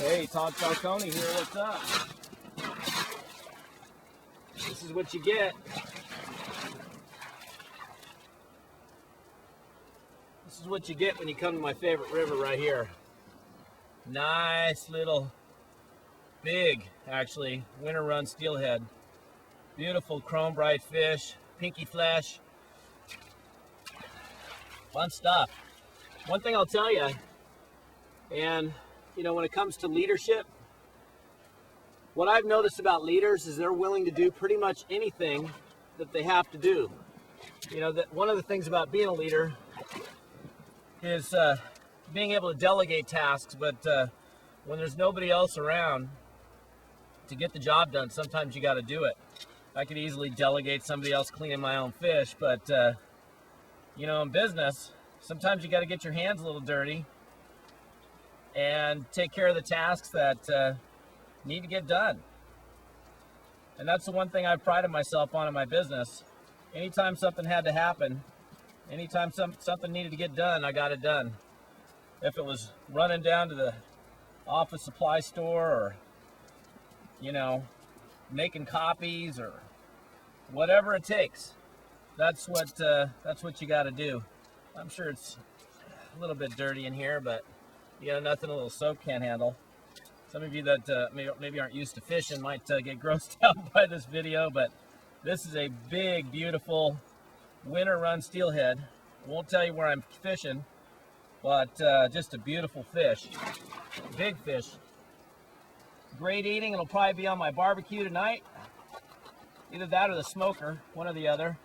Hey, Todd Falcone here, what's up? This is what you get. This is what you get when you come to my favorite river right here. Nice little, big, actually, winter run steelhead. Beautiful chrome bright fish, pinky flesh. Fun stuff. One thing I'll tell you, and you know, when it comes to leadership, what I've noticed about leaders is they're willing to do pretty much anything that they have to do. You know, that one of the things about being a leader is being able to delegate tasks, but when there's nobody else around to get the job done, sometimes you got to do it. I could easily delegate somebody else cleaning my own fish, but you know, in business, sometimes you got to get your hands a little dirty and take care of the tasks that need to get done. And that's the one thing I've prided myself on in my business. Anytime something had to happen, anytime something needed to get done, I got it done. If it was running down to the office supply store, or you know, making copies, or whatever it takes, that's what you got to do. I'm sure it's a little bit dirty in here, but you got nothing a little soap can't handle. Some of you that maybe aren't used to fishing might get grossed out by this video, but this is a big, beautiful winter run steelhead. Won't tell you where I'm fishing, but just a beautiful fish. Big fish. Great eating. It'll probably be on my barbecue tonight. Either that or the smoker, one or the other.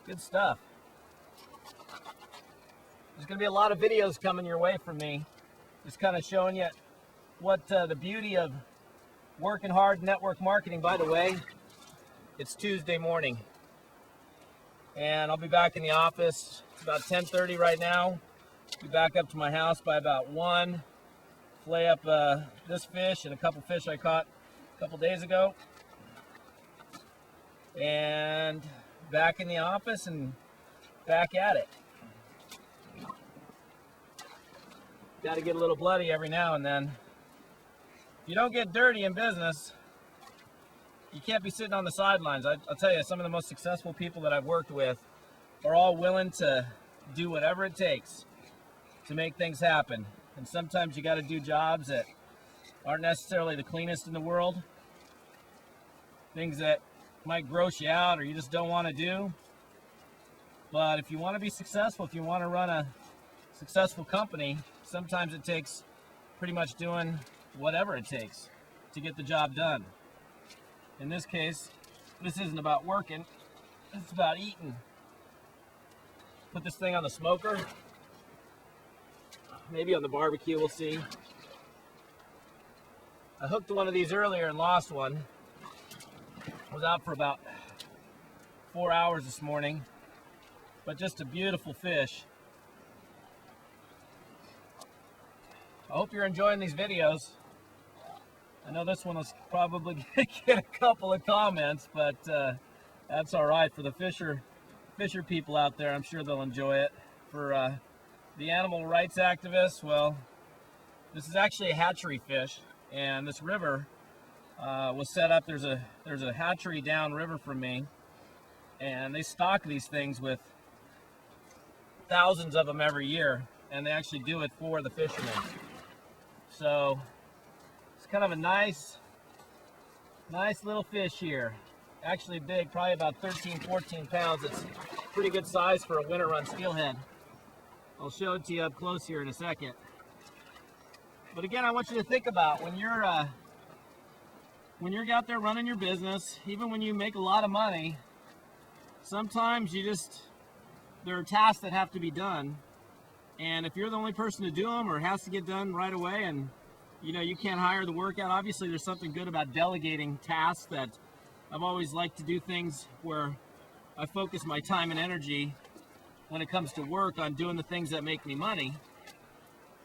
Good stuff. There's going to be a lot of videos coming your way from me, just kind of showing you what the beauty of working hard network marketing. By the way, it's Tuesday morning, and I'll be back in the office. It's about 10:30 right now. Be back up to my house by about 1. Flay up this fish and a couple fish I caught a couple days ago, and back in the office and back at it. Got to get a little bloody every now and then. If you don't get dirty in business, you can't be sitting on the sidelines. I'll tell you, some of the most successful people that I've worked with are all willing to do whatever it takes to make things happen. And sometimes you got to do jobs that aren't necessarily the cleanest in the world, things that might gross you out or you just don't want to do. But if you want to be successful, if you want to run a successful company, sometimes it takes pretty much doing whatever it takes to get the job done. In this case, this isn't about working, it's about eating. Put this thing on the smoker, maybe on the barbecue, we'll see. I hooked one of these earlier and lost one. I was out for about 4 hours this morning, but just a beautiful fish. I hope you're enjoying these videos. I know this one will probably get a couple of comments, but that's all right. For the fisher people out there, I'm sure they'll enjoy it. For the animal rights activists, well, this is actually a hatchery fish, and this river was set up. There's a hatchery downriver from me, and they stock these things with thousands of them every year, and they actually do it for the fishermen. So it's kind of a nice little fish here. Actually big, probably about 13, 14 pounds. It's pretty good size for a winter run steelhead. I'll show it to you up close here in a second. But again, I want you to think about when you're out there running your business, even when you make a lot of money, sometimes there are tasks that have to be done. And if you're the only person to do them, or it has to get done right away, and you know you can't hire the work out, obviously there's something good about delegating tasks. That I've always liked to do things where I focus my time and energy when it comes to work on doing the things that make me money.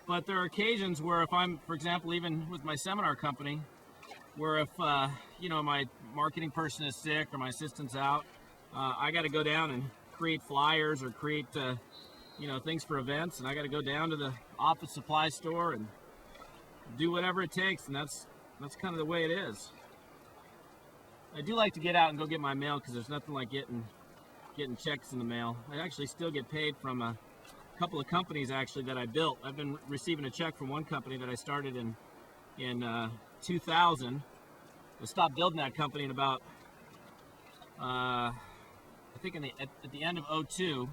But there are occasions where if I'm, for example, even with my seminar company, where if you know, my marketing person is sick or my assistant's out, I got to go down and create flyers or create you know, things for events, and I got to go down to the office supply store and do whatever it takes, and that's kind of the way it is. I do like to get out and go get my mail because there's nothing like getting checks in the mail. I actually still get paid from a couple of companies actually that I built. I've been receiving a check from one company that I started in 2000. I stopped building that company in about I think at the end of 2002,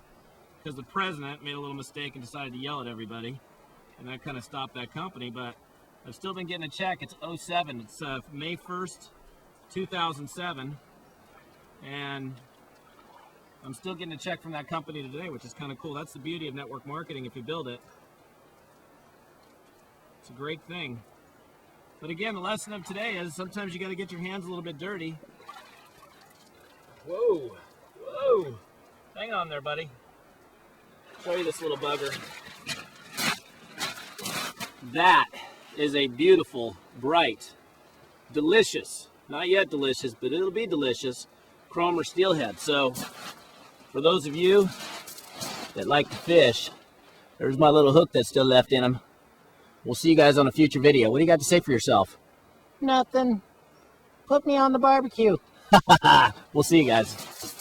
because the president made a little mistake and decided to yell at everybody, and that kind of stopped that company. But I've still been getting a check. It's 2007. It's May 1st, 2007, and I'm still getting a check from that company today, which is kind of cool. That's the beauty of network marketing if you build it. It's a great thing. But again, the lesson of today is sometimes you got to get your hands a little bit dirty. Whoa, whoa. Hang on there, buddy. Show you this little bugger. That is a beautiful, bright, delicious, not yet delicious, but it'll be delicious, chrome or steelhead. So for those of you that like to fish, there's my little hook that's still left in them. We'll see you guys on a future video. What do you got to say for yourself? Nothing. Put me on the barbecue. We'll see you guys.